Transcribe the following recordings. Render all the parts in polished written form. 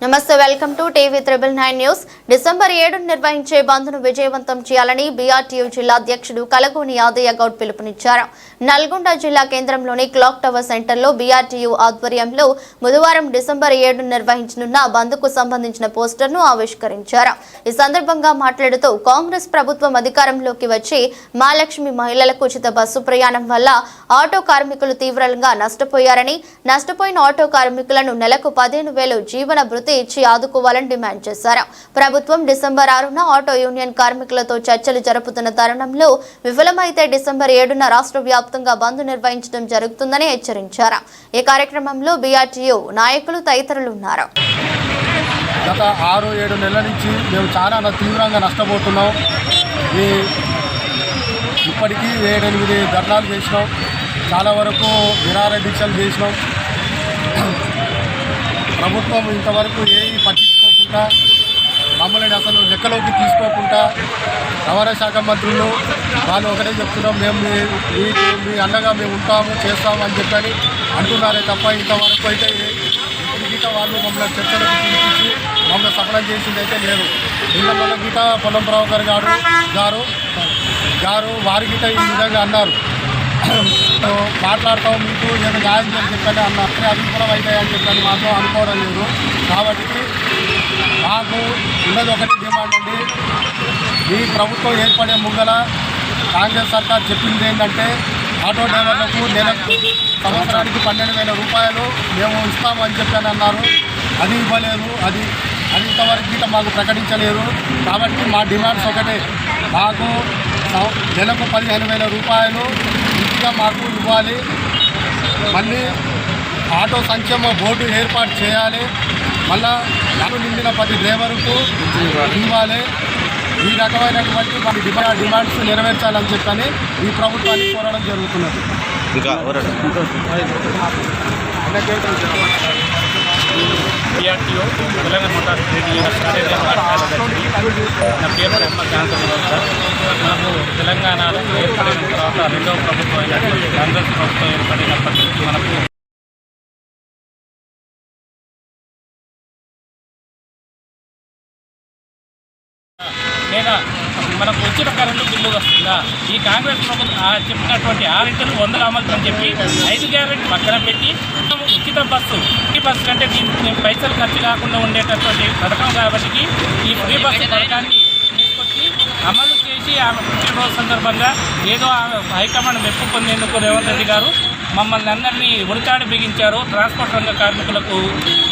నమస్తే, welcome to TV 999 news. December 7 నిర్వహించే బంద్ను విజయవంతం చేయాలని బీఆర్టీయూ జిల్లా అధ్యక్షుడు కలగోని యాదయ్య గౌడ్ పిలుపునిచ్చారు. నల్గొండ జిల్లా కేంద్రంలోని క్లాక్ టవర్ సెంటర్లో బీఆర్టీయూ ఆధ్వర్యంలో బుధవారం డిసెంబర్ 7 నిర్వహించనున్న బంద్కు సంబంధించిన పోస్టర్ను ఆవిష్కరించారు. ఈ సందర్భంగా మాట్లాడుతూ కాంగ్రెస్ ప్రభుత్వం అధికారంలోకి వచ్చి మహాలక్ష్మి మహిళలకు ఉచిత బస్సు ప్రయాణం వల్ల ఆటో కార్మికులు తీవ్రంగా నష్టపోయారని, నష్టపోయిన ఆటో కార్మికులను నెలకు 15,000 జీవన భృతి ఇచ్చి ఆదుకోవాలని డిమాండ్ చేశారు. ప్రభుత్వం డిసెంబర్ 6న ఆటో యూనియన్ కార్మికులతో చర్చలు జరుపుతున్న తరుణంలో విఫలమైతే డిసెంబర్ 7న రాష్ట్ర వ్యాప్తంగా బంద్ నిర్వహించడం జరుగుతుందని హెచ్చరించారు. ఈ కార్యక్రమంలో బీఆర్టీయూ నాయకులు తదితరులు ఉన్నారు. గత 6-7 నెలల నుంచి మేము చాలా తీవ్రంగా నష్టపోతున్నాం. ఇప్పటికీ 7-8 ధర్నాలు చేసినాం, చాలా వరకు నిరాహార దీక్షలు చేసినాం. ప్రభుత్వం ఇంతవరకు ఏవి పట్టించుకోకుండా, మమ్మల్ని అసలు లెక్కలోకి తీసుకోకుండా, రవాణా శాఖ మంత్రులు వాళ్ళు ఒకటే చెప్తున్నాం, మేము మీ అండగా మేము ఉంటాము చేస్తాము అని చెప్పని అంటున్నారే తప్ప ఇంతవరకు అయితే గీత వాళ్ళు మమ్మల్ని చర్చలకు పిలిపించి మమ్మల్ని సఫలం చేసింది అయితే లేదు. నిన్న గీత పొలం ప్రభాకర్ గారు వారి గీత ఈ విధంగా అన్నారు, మాట్లాడతాం మీకు నేను న్యాయం చేసి చెప్పండి అన్నారు. అది కూడా అవుతాయని చెప్పని మాతో అనుకోవడం లేదు. కాబట్టి మాకు ఉన్నది ఒకటి డిమాండ్ అండి. ఈ ప్రభుత్వం ఏర్పడే ముంగల కాంగ్రెస్ సర్కార్ చెప్పింది ఏంటంటే ఆటో డ్రైవర్లకు సంవత్సరానికి 12,000 రూపాయలు మేము ఇస్తామని చెప్పని అన్నారు. అది ఇవ్వలేదు, అది ఇంతవరకు గీత మాకు ప్రకటించలేరు. కాబట్టి మా డిమాండ్స్ ఒకటే, మాకు నెలకు 15,000 రూపాయలు ఇంటిగా మాకు ఇవ్వాలి. మళ్ళీ ఆటో సంక్షేమ బోర్డు ఏర్పాటు చేయాలి. మళ్ళా నన్ను నిండిన 10 డ్రైవర్కు ఇవ్వాలి. ఈ రకమైనటువంటి మన డిమాండ్స్ నెరవేర్చాలని చెప్పని ఈ ప్రభుత్వాన్ని కోరడం జరుగుతున్నది. BRTU Telangana motor trade union నా పేరు మొహమ్మద్ జాన్సన్ సార్. మనకు తెలంగాణలో ఏర్పడిన తర్వాత రెండవ ప్రభుత్వం అయినటువంటి కాంగ్రెస్ ప్రభుత్వం ఏర్పడినప్పటి నుంచి మనకు లేదా మనకు వచ్చిన కరెంటు బిల్లు వస్తుందా, ఈ కాంగ్రెస్ ప్రభుత్వం చెప్పినటువంటి 6 ఇంటిని 100 అమలు అని చెప్పి 5 గ్యారెంటీ పక్కన పెట్టి ఉచిత బస్సు, ఈ బస్సు కంటే దీనికి పైసలు ఖర్చు కాకుండా ఉండేటటువంటి పథకం కాబట్టి ఈ ఫ్రీ బస్సు పథకాన్ని తీసుకొచ్చి అమలు చేసి ఆమె పుట్టినరోజు సందర్భంగా ఏదో ఆమె హైకమాండ్ మెప్పు పొందేందుకు రేవంత్ రెడ్డి గారు మమ్మల్ని అందరినీ ఉరితాడు బిగించారు. ట్రాన్స్పోర్ట్ రంగ కార్మికులకు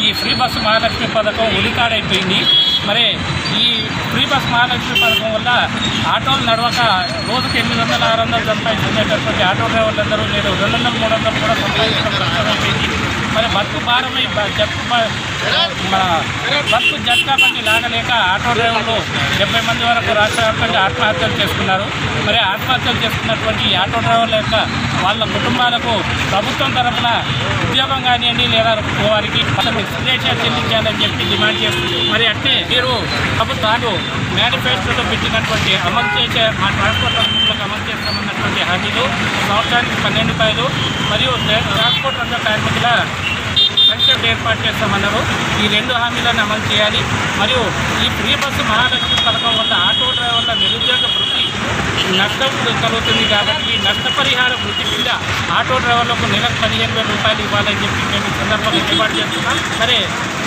ఈ ఫ్రీ బస్సు మహాలక్ష్మి పథకం ఉరితాడైపోయింది. మరి ఈ ఫ్రీ బస్ మహాలక్ష్మి పథకం వల్ల ఆటోలు నడవక రోజుకు 800-600 సంపాదించుకునేటటువంటి ఆటో డ్రైవర్లందరూ నేను 200-300 కూడా సంపాదించడం కష్టమైపోయింది. మరి బతుకు భారమై బస్సు జట్కా బండి లాగలేక ఆటో డ్రైవర్లు 70 మంది వరకు రాష్ట్ర వ్యాప్తంగా ఆత్మహత్యలు చేసుకున్నారు. మరి ఆత్మహత్యలు చేసుకున్నటువంటి ఈ ఆటో డ్రైవర్ల యొక్క వాళ్ళ కుటుంబాలకు ప్రభుత్వం తరఫున ఉద్యోగం కానివ్వండి లేదా వారికి విశ్లేషణ చెల్లించాలని చెప్పి డిమాండ్ చేస్తుంది. మరి అంటే మీరు ప్రభుత్వాలు మేనిఫెస్టోలో పెట్టినటువంటి అమలు చేసే మా ట్రాన్స్పోర్ట్ రంగంలోకి అమలు చేస్తామన్నటువంటి హామీలు సంవత్సరానికి 12 రూపాయలు మరియు ట్రాన్స్పోర్ట్ రంగ కార్మికుల సంక్షేమం ఏర్పాటు చేస్తామన్నారు. ఈ 2 హామీలను అమలు చేయాలి. మరియు ఈ ఫ్రీ బస్సు మహాలక్ష్మి పథకం వల్ల ఆటో డ్రైవర్ల నిరుద్యోగ వృత్తి నష్టం కలుగుతుంది కాబట్టి నష్టపరిహార వృత్తి కింద ఆటో డ్రైవర్లకు నెలకు 15,000 రూపాయలు ఇవ్వాలని చెప్పి మేము ఈ సందర్భంగా ఏర్పాటు చేస్తున్నాం. సరే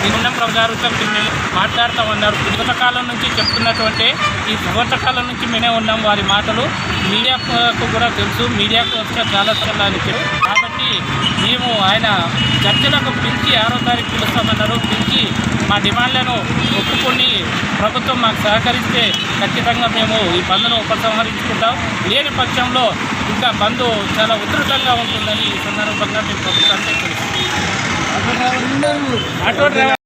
నిన్న ప్రభుత్వం మాట్లాడతామన్నారు. పుస్తకాలం నుంచి చెప్తున్నటువంటి ఈ పుస్తకాలం నుంచి మేమే ఉన్నాం. వారి మాటలు మీడియాకు కూడా తెలుసు, మీడియాకు వస్తే చాలా చెప్పారు. కాబట్టి మేము ఆయన చర్చలకు పిలిచి 6వ తారీఖు పిలుస్తామన్నారు. పిలిచి మా డిమాండ్లను ఒప్పుకొని ప్రభుత్వం మాకు సహకరిస్తే ఖచ్చితంగా మేము ఈ బంద్ను ఉపసంహరించుకుంటాం. లేని పక్షంలో ఇంకా బంద్ చాలా ఉధృతంగా ఉంటుందని ఈ సందర్భంగా మేము ప్రభుత్వానికి తెలుసు. Auto driver